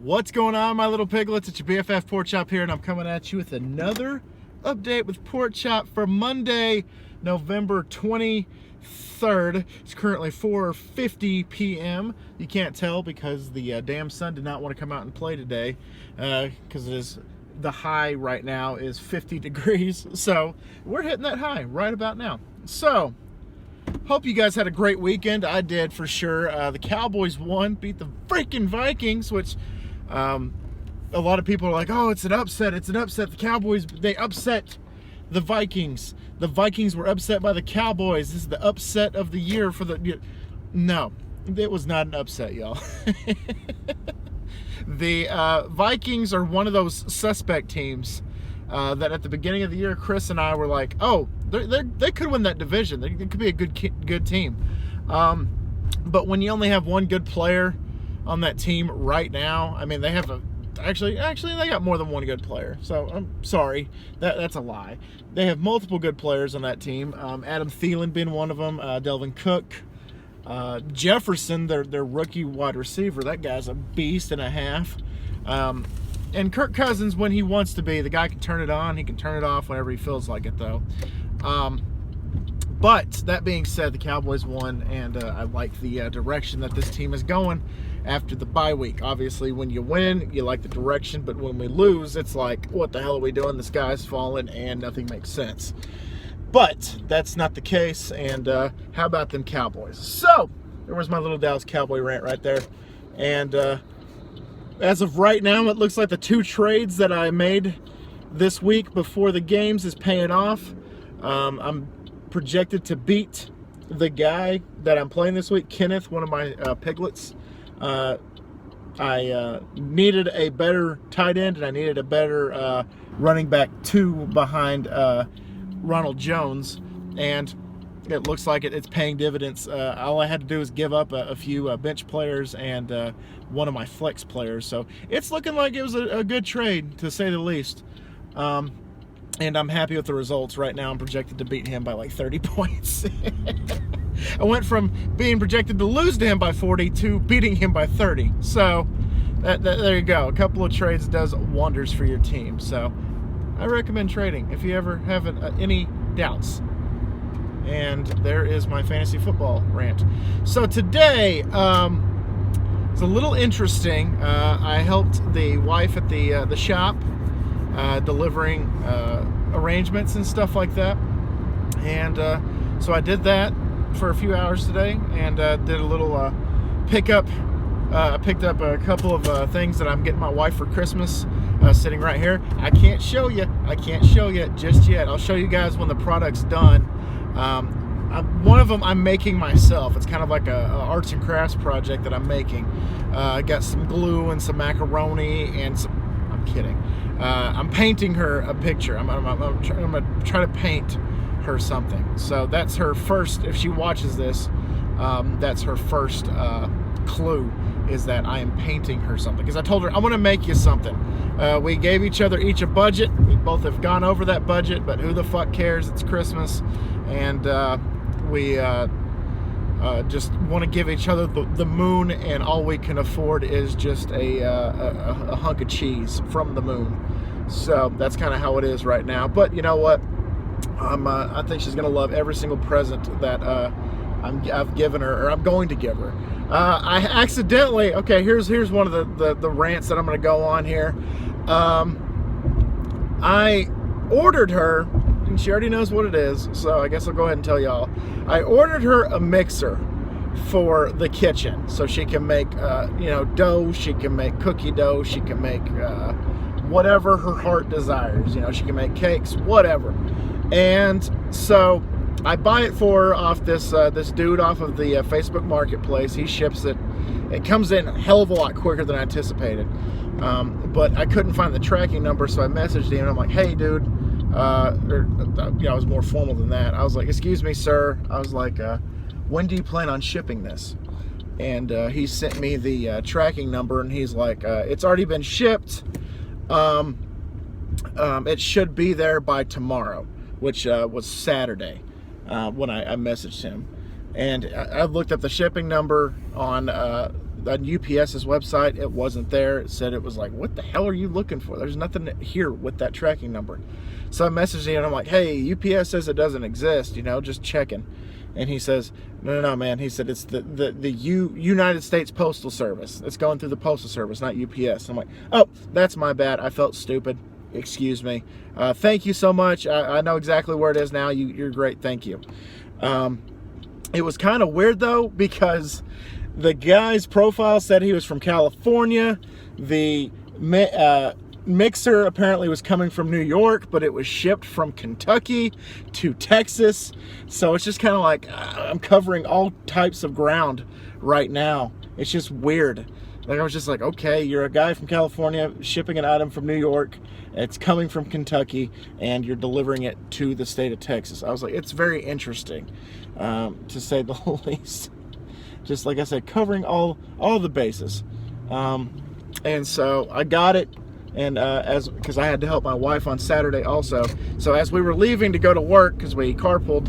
What's going on, my little piglets? It's your BFF Pork Chop here, and I'm coming at you with another update with Pork Chop for Monday, November 23rd. It's currently 4:50 p.m. You can't tell because the damn sun did not want to come out and play today because the high right now is 50 degrees. So we're hitting that high right about now. So hope you guys had a great weekend. I did for sure. The Cowboys won, beat the freaking Vikings, which a lot of people are like, oh, it's an upset. It's an upset. The Cowboys, they upset the Vikings. The Vikings were upset by the Cowboys. This is the upset of the year for the... No, it was not an upset, y'all. The Vikings are one of those suspect teams that at the beginning of the year, Chris and I were like, oh, they could win that division. They could be a good team. But when you only have one good player on that team right now, I mean, they have actually they got more than one good player. So I'm sorry, that's a lie. They have multiple good players on that team. Adam Thielen being one of them. Delvin Cook, Jefferson, their rookie wide receiver. That guy's a beast and a half. And Kirk Cousins, when he wants to be, the guy can turn it on. He can turn it off whenever he feels like it, though. But that being said, the Cowboys won, and I like the direction that this team is going after the bye week. Obviously, when you win, you like the direction, but when we lose, it's like, what the hell are we doing? The sky's falling, and nothing makes sense. But that's not the case, and how about them Cowboys? So, there was my little Dallas Cowboy rant right there. And as of right now, it looks like the two trades that I made this week before the games is paying off. I'm projected to beat the guy that I'm playing this week, Kenneth, one of my piglets. I needed a better tight end, and I needed a better running back two behind Ronald Jones, and it looks like it's paying dividends. All I had to do is give up a few bench players and one of my flex players. So it's looking like it was a good trade, to say the least. And I'm happy with the results right now. I'm projected to beat him by like 30 points. I went from being projected to lose to him by 40 to beating him by 30. So there you go. A couple of trades does wonders for your team. So I recommend trading if you ever have any doubts. And there is my fantasy football rant. So today, it's a little interesting. I helped the wife at the shop, delivering arrangements and stuff like that. And so I did that for a few hours today, and did a little pickup. I picked up a couple of things that I'm getting my wife for Christmas, sitting right here. I can't show you just yet. I'll show you guys when the product's done. One of them I'm making myself. It's kind of like a arts and crafts project that I'm making. I got some glue and some macaroni and some... I'm kidding. I'm painting her a picture. I'm gonna try to paint her something. So that's her first, if she watches this, that's her first clue, is that I am painting her something. Because I told her, I want to make you something. We gave each other a budget. We both have gone over that budget, but who the fuck cares? It's Christmas. And we just want to give each other the moon, and all we can afford is just a hunk of cheese from the moon. So that's kind of how it is right now. But you know what? I think she's going to love every single present that I've given her, or I'm going to give her. I accidentally... Okay, here's one of the rants that I'm going to go on here. I ordered her... and she already knows what it is, so I guess I'll go ahead and tell y'all. I ordered her a mixer for the kitchen, so she can make, dough. She can make cookie dough. She can make whatever her heart desires. She can make cakes, whatever. And so I buy it for her off this dude off of the Facebook Marketplace. He ships it. It comes in a hell of a lot quicker than I anticipated. But I couldn't find the tracking number, so I messaged him, and I'm like, hey, dude. I was more formal than that. I was like, excuse me, sir. I was like, when do you plan on shipping this? And he sent me the tracking number, and he's like, it's already been shipped. It should be there by tomorrow, which was Saturday when I messaged him. And I looked up the shipping number on on UPS's website, it wasn't there. It said, it was like, what the hell are you looking for? There's nothing here with that tracking number. So I messaged him and I'm like, hey, UPS says it doesn't exist, just checking. And he says, no, man. He said, it's the United States Postal Service. It's going through the Postal Service, not UPS. I'm like, oh, that's my bad. I felt stupid. Excuse me. Thank you so much. I know exactly where it is now. You're great. Thank you. It was kind of weird, though, because the guy's profile said he was from California. The mixer apparently was coming from New York, but it was shipped from Kentucky to Texas. So it's just kind of like I'm covering all types of ground right now. It's just weird. Like, I was just like, okay, you're a guy from California shipping an item from New York. It's coming from Kentucky, and you're delivering it to the state of Texas. I was like, it's very interesting, to say the least. Just like I said, covering all the bases. And so I got it. And because I had to help my wife on Saturday also. So as we were leaving to go to work, because we carpooled,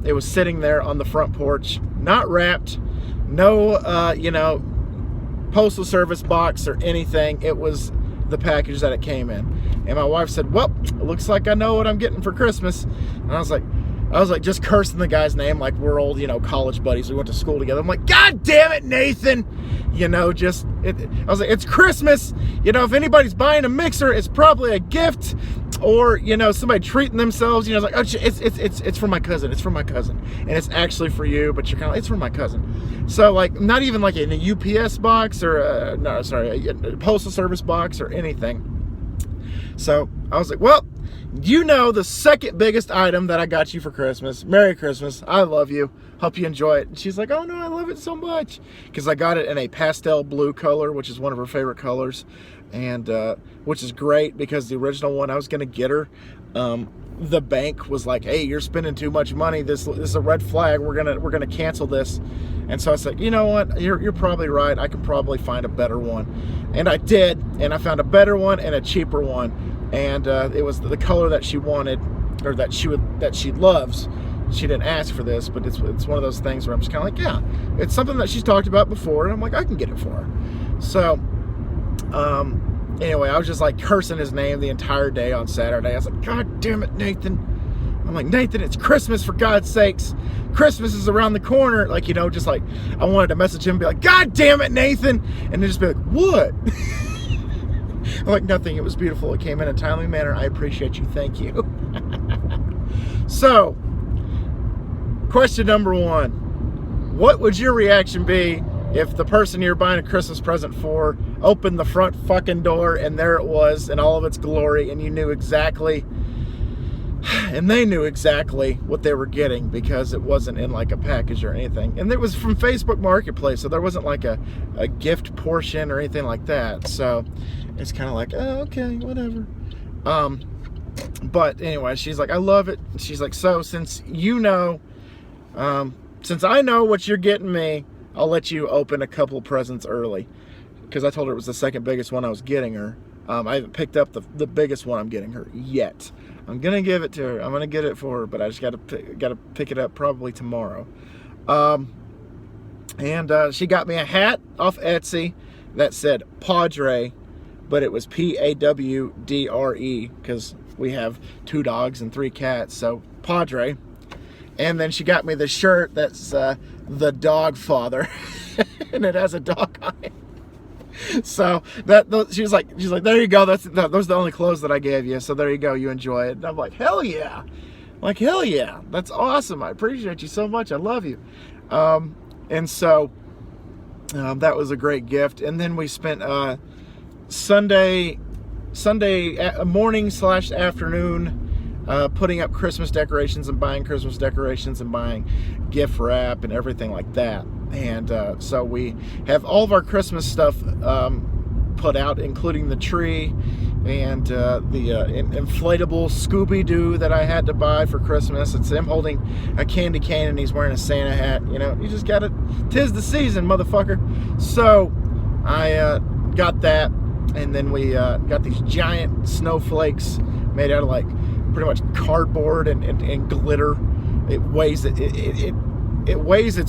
it was sitting there on the front porch, not wrapped, no, Postal Service box or anything. It was the package that it came in. And my wife said, well, it looks like I know what I'm getting for Christmas. And I was like just cursing the guy's name like we're old, college buddies. We went to school together. I'm like, God damn it, Nathan. I was like, it's Christmas. If anybody's buying a mixer, it's probably a gift, or somebody treating themselves. It's like, oh, it's for my cousin. It's for my cousin, and it's actually for you. But you're kind of, it's for my cousin. So like, not even like in a UPS box or a Postal Service box or anything. So I was like, well, the second biggest item that I got you for Christmas. Merry Christmas. I love you. Hope you enjoy it. And she's like, oh no, I love it so much. Because I got it in a pastel blue color, which is one of her favorite colors. And which is great, because the original one I was going to get her, the bank was like, hey, you're spending too much money. This is a red flag. We're gonna cancel this. And so I was like, you know what? You're probably right. I could probably find a better one. And I did. And I found a better one and a cheaper one. And it was the color that she wanted, or that she loves. She didn't ask for this, but it's one of those things where I'm just kind of like, yeah, it's something that she's talked about before, and I'm like, I can get it for her. So, anyway, I was just like cursing his name the entire day on Saturday. I was like, God damn it, Nathan. I'm like, Nathan, it's Christmas, for God's sakes. Christmas is around the corner. Like, just like, I wanted to message him and be like, God damn it, Nathan. And then just be like, what? I'm like, nothing. It was beautiful. It came in a timely manner. I appreciate you. Thank you. So, question number 1. What would your reaction be if the person you're buying a Christmas present for opened the front fucking door and there it was in all of its glory, and you knew exactly, and they knew exactly what they were getting, because it wasn't in like a package or anything. And it was from Facebook Marketplace, so there wasn't like a gift portion or anything like that. So it's kind of like, oh, okay, whatever. But anyway, she's like, I love it. She's like, so since since I know what you're getting me, I'll let you open a couple presents early. Because I told her it was the second biggest one I was getting her. I haven't picked up the biggest one I'm getting her yet. I'm going to give it to her. I'm going to get it for her, but I just got to pick it up probably tomorrow. And she got me a hat off Etsy that said Padre, but it was P-A-W-D-R-E, because we have 2 dogs and 3 cats, so Padre. And then she got me the shirt that's the Dog Father, and it has a dog on it. So she was like, there you go. Those are the only clothes that I gave you. So there you go. You enjoy it. And I'm like, hell yeah. Like, hell yeah. That's awesome. I appreciate you so much. I love you. And so that was a great gift. And then we spent Sunday morning / afternoon putting up Christmas decorations and buying Christmas decorations and buying gift wrap and everything like that. And so we have all of our Christmas stuff put out, including the tree and the inflatable Scooby-Doo that I had to buy for Christmas. It's him holding a candy cane and he's wearing a Santa hat. You just got it. 'Tis the season, motherfucker. So I got that, and then we got these giant snowflakes made out of like pretty much cardboard and glitter. It weighs its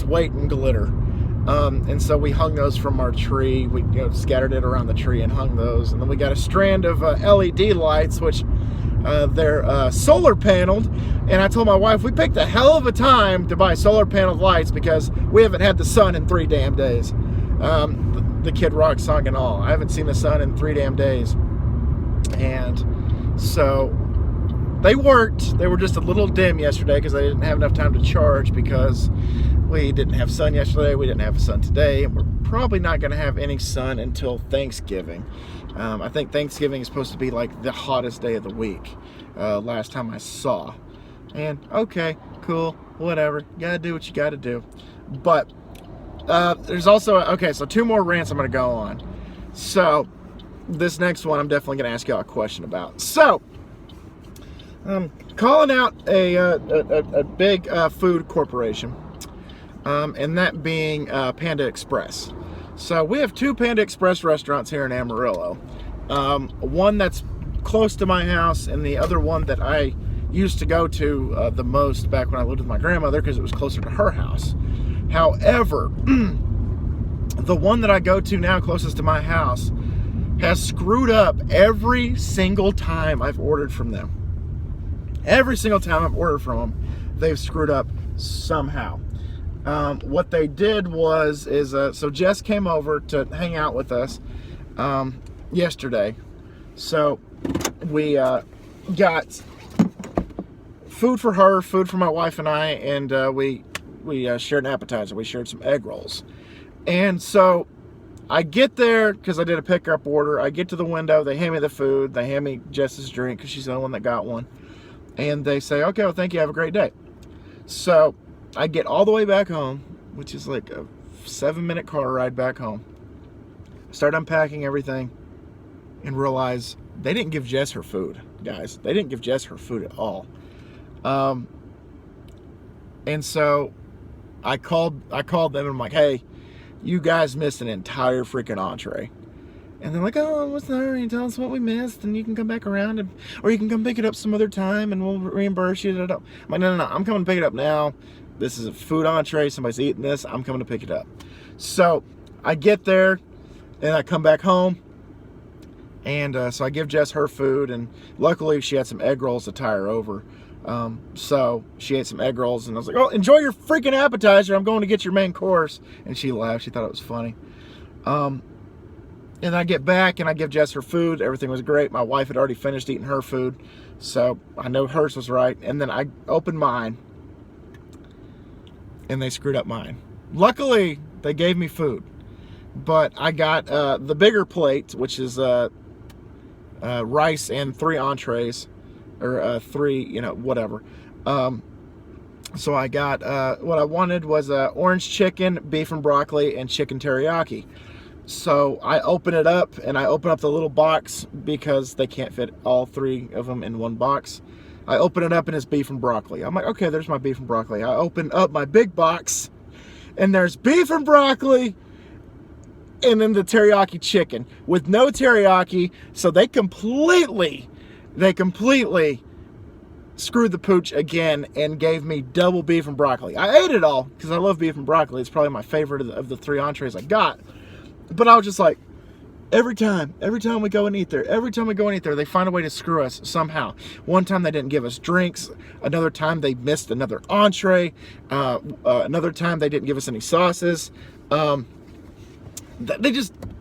weight in glitter. And so we hung those from our tree. We scattered it around the tree and hung those. And then we got a strand of LED lights, which they're solar paneled. And I told my wife, we picked a hell of a time to buy solar paneled lights because we haven't had the sun in 3 damn days. The Kid Rock song and all. I haven't seen the sun in 3 damn days. And so they worked. They were just a little dim yesterday because I didn't have enough time to charge because we didn't have sun yesterday. We didn't have sun today. And we're probably not going to have any sun until Thanksgiving. I think Thanksgiving is supposed to be like the hottest day of the week. Last time I saw. And okay, cool, whatever. You gotta do what you gotta do. But there's also, okay, so 2 more rants I'm going to go on. So this next one I'm definitely going to ask y'all a question about. So calling out a big food corporation, and that being Panda Express. So we have 2 Panda Express restaurants here in Amarillo. One that's close to my house, and the other one that I used to go to the most back when I lived with my grandmother because it was closer to her house. However, the one that I go to now closest to my house has screwed up every single time I've ordered from them. Every single time I've ordered from them, they've screwed up somehow. What they did is so Jess came over to hang out with us yesterday. So we got food for her, food for my wife and I, and we shared an appetizer. We shared some egg rolls. And so I get there because I did a pickup order. I get to the window. They hand me the food. They hand me Jess's drink because she's the only one that got one. And they say, okay, well, thank you. Have a great day. So I get all the way back home, which is like a 7-minute car ride back home. Start unpacking everything and realize they didn't give Jess her food, guys. They didn't give Jess her food at all. And so I called them and I'm like, hey, you guys missed an entire freaking entree. And they're like, oh, what's the hurry? Tell us what we missed and you can come back around, or you can come pick it up some other time and we'll reimburse you. I'm like, no, I'm coming to pick it up now. This is a food entree. Somebody's eating this. I'm coming to pick it up. So I get there and I come back home. And so I give Jess her food, and luckily she had some egg rolls to tie her over. So she ate some egg rolls, and I was like, oh, enjoy your freaking appetizer. I'm going to get your main course. And she laughed. She thought it was funny. And I get back, and I give Jess her food. Everything was great. My wife had already finished eating her food, so I know hers was right. And then I opened mine, and they screwed up mine. Luckily, they gave me food. But I got the bigger plate, which is rice and 3 entrees, or 3, whatever. So I got, what I wanted was orange chicken, beef and broccoli, and chicken teriyaki. So I open it up, and I open up the little box because they can't fit all 3 of them in one box. I open it up, and it's beef and broccoli. I'm like, okay, there's my beef and broccoli. I open up my big box, and there's beef and broccoli, and then the teriyaki chicken with no teriyaki. So they completely screwed the pooch again and gave me double beef and broccoli. I ate it all because I love beef and broccoli. It's probably my favorite of the 3 entrees I got. But I was just like, every time we go and eat there, they find a way to screw us somehow. One time they didn't give us drinks. Another time they missed another entree. Another time they didn't give us any sauces. They're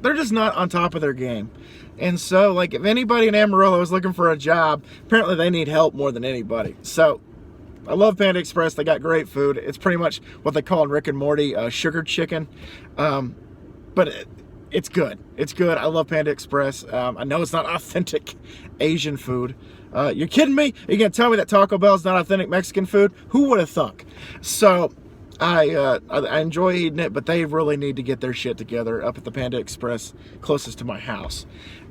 just not on top of their game. And so, like, if anybody in Amarillo is looking for a job, apparently they need help more than anybody. So I love Panda Express. They got great food. It's pretty much what they call in Rick and Morty sugar chicken. But it's good. It's good. I love Panda Express. I know it's not authentic Asian food. You're kidding me? Are you going to tell me that Taco Bell is not authentic Mexican food? Who would have thunk? So I enjoy eating it, but they really need to get their shit together up at the Panda Express closest to my house.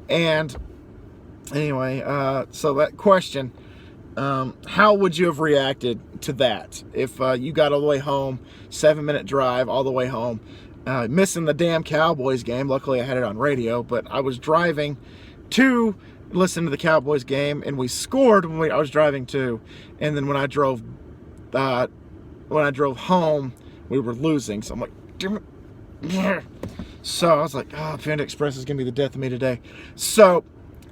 And anyway, so that question, how would you have reacted to that if you got all the way home, 7-minute drive all the way home, missing the damn Cowboys game? Luckily I had it on radio, but I was driving to listen to the Cowboys game, and we scored when I was driving to, and then when I drove home, we were losing. So I'm like, damn it, So I was like, oh, Panda Express is going to be the death of me today. So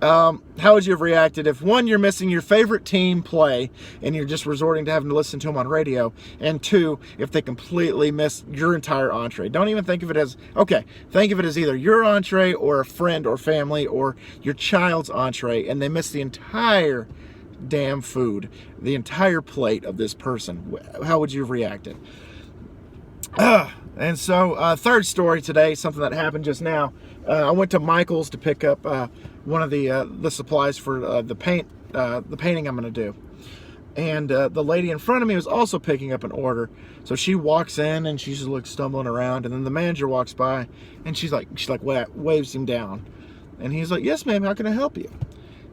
how would you have reacted if, one, you're missing your favorite team play and you're just resorting to having to listen to them on radio, and two, if they completely miss your entire entree? Don't even think of it as, okay, think of it as either your entree or a friend or family or your child's entree, and they miss the entire damn food, the entire plate of this person. How would you have reacted? And so, third story today, something that happened just now. I went to Michael's to pick up one of the supplies for the painting I'm going to do. And the lady in front of me was also picking up an order. So she walks in and she's just like stumbling around, and then the manager walks by and she's like waves him down. And he's like, "Yes, ma'am, how can I help you?"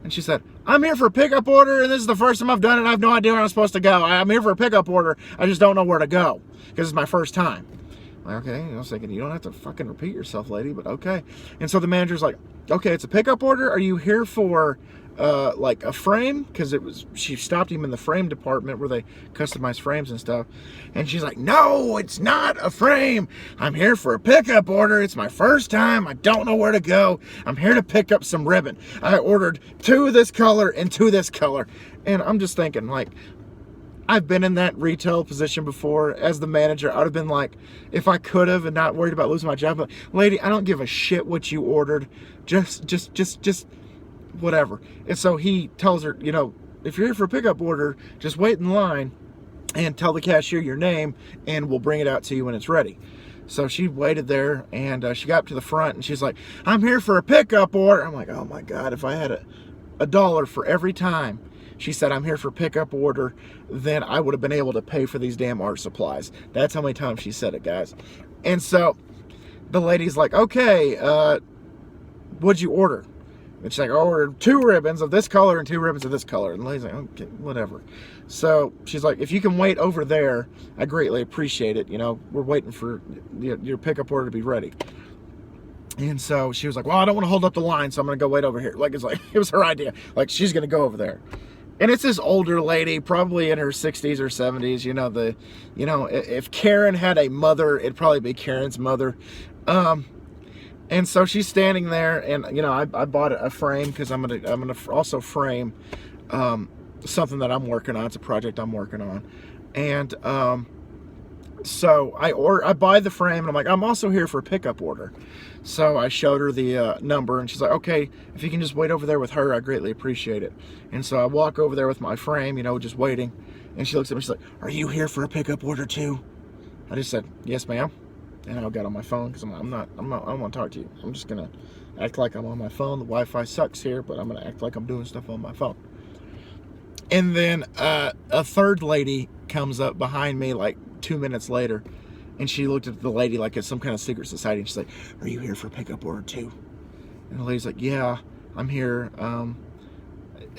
And she said, "I'm here for a pickup order, and this is the first time I've done it. I have no idea where I'm supposed to go. I'm here for a pickup order. I just don't know where to go because it's my first time." Okay, I was thinking, you don't have to fucking repeat yourself, lady, but okay. And so the manager's like, "Okay, it's a pickup order. Are you here for like a frame?" Because she stopped him in the frame department where they customize frames and stuff. And she's like, "No, it's not a frame. I'm here for a pickup order. It's my first time. I don't know where to go. I'm here to pick up some ribbon. I ordered 2 this color and 2 this color." And I'm just thinking, like, I've been in that retail position before. As the manager, I would have been like, if I could have and not worried about losing my job, but lady, I don't give a shit what you ordered. Just whatever. And so he tells her, you know, if you're here for a pickup order, just wait in line and tell the cashier your name and we'll bring it out to you when it's ready. So she waited there, and she got up to the front and she's like, "I'm here for a pickup order." I'm like, oh my God, if I had a dollar for every time she said, "I'm here for pickup order," then I would have been able to pay for these damn art supplies. That's how many times she said it, guys. And so the lady's like, "Okay, what'd you order?" And she's like, "I ordered 2 ribbons of this color and 2 ribbons of this color." And the lady's like, "Okay, whatever." So she's like, "If you can wait over there, I greatly appreciate it. You know, we're waiting for your pickup order to be ready." And so she was like, "Well, I don't want to hold up the line, so I'm going to go wait over here." Like, it was her idea. Like, she's going to go over there. And it's this older lady, probably in her 60s or 70s. If Karen had a mother, it'd probably be Karen's mother. And so she's standing there, and I bought a frame because I'm gonna also frame something that I'm working on. It's a project I'm working on, and so I buy the frame, and I'm like, "I'm also here for a pickup order." So I showed her the number, and she's like, "Okay, if you can just wait over there with her, I greatly appreciate it." And so I walk over there with my frame, just waiting, and she looks at me, she's like, "Are you here for a pickup order too?" I just said, "Yes, ma'am." And I got on my phone because I don't want to talk to you. I'm just gonna act like I'm on my phone. The Wi-Fi sucks here, but I'm gonna act like I'm doing stuff on my phone. And then a third lady comes up behind me like 2 minutes later, and she looked at the lady like it's some kind of secret society, and she's like, "Are you here for pickup order too?" And the lady's like, "Yeah, I'm here.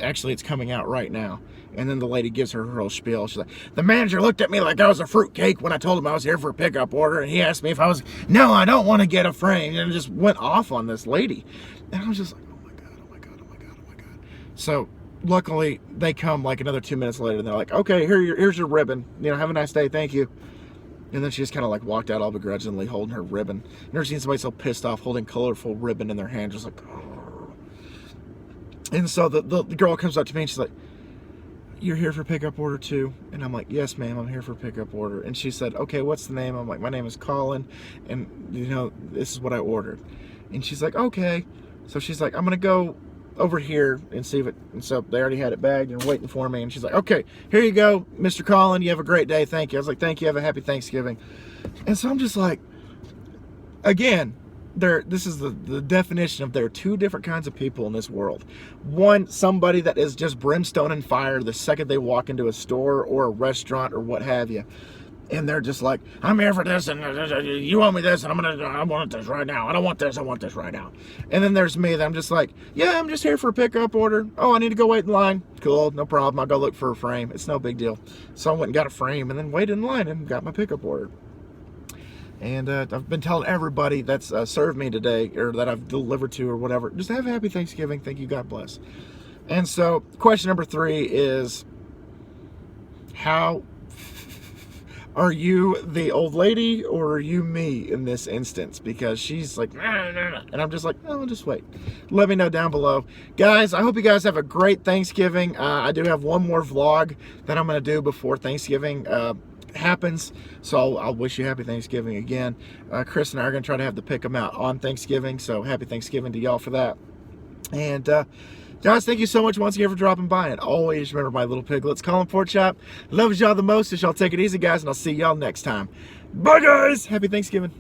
Actually, it's coming out right now." And then the lady gives her whole spiel. She's like, "The manager looked at me like I was a fruitcake when I told him I was here for a pickup order, and he asked me if I was, no, I don't want to get a frame," and just went off on this lady. And I was just like, oh my God, oh my God, oh my God, oh my God. So luckily, they come like another 2 minutes later, and they're like, "Okay, here's your ribbon. Have a nice day, thank you." And then she just kind of like walked out all begrudgingly holding her ribbon. Never seen somebody so pissed off holding colorful ribbon in their hand, just like, oh. And so the girl comes up to me and she's like, "You're here for pickup order too?" And I'm like, "Yes, ma'am, I'm here for pickup order." And she said, "Okay, what's the name?" I'm like, "My name is Colin, and this is what I ordered." And she's like, "Okay." So she's like, "I'm gonna go over here and see if it," and so they already had it bagged and waiting for me. And she's like, "Okay, here you go, Mr. Colin, you have a great day, thank you." I was like, "Thank you, have a happy Thanksgiving." And so I'm just like, again, this is the definition of there are 2 different kinds of people in this world. One, somebody that is just brimstone and fire the second they walk into a store or a restaurant or what have you. And they're just like, "I'm here for this, and you owe me this, and I want this right now. I don't want this, I want this right now." And then there's me that I'm just like, "Yeah, I'm just here for a pickup order. Oh, I need to go wait in line. Cool, no problem. I'll go look for a frame. It's no big deal." So I went and got a frame and then waited in line and got my pickup order. And I've been telling everybody that's served me today, or that I've delivered to or whatever, just have a happy Thanksgiving. Thank you, God bless. And so question number 3 is, how are you the old lady or are you me in this instance? Because she's like, nah, nah, nah. And I'm just like, oh, I'll just wait. Let me know down below. Guys, I hope you guys have a great Thanksgiving. I do have one more vlog that I'm going to do before Thanksgiving happens, so I'll wish you happy Thanksgiving again. Chris and I are going to try to have to pick them out on Thanksgiving, so happy Thanksgiving to y'all for that. And guys, thank you so much once again for dropping by, and always remember, my little piglets, calling Pork Chop loves y'all the most, so y'all take it easy, guys, and I'll see y'all next time. Bye, guys. Happy Thanksgiving.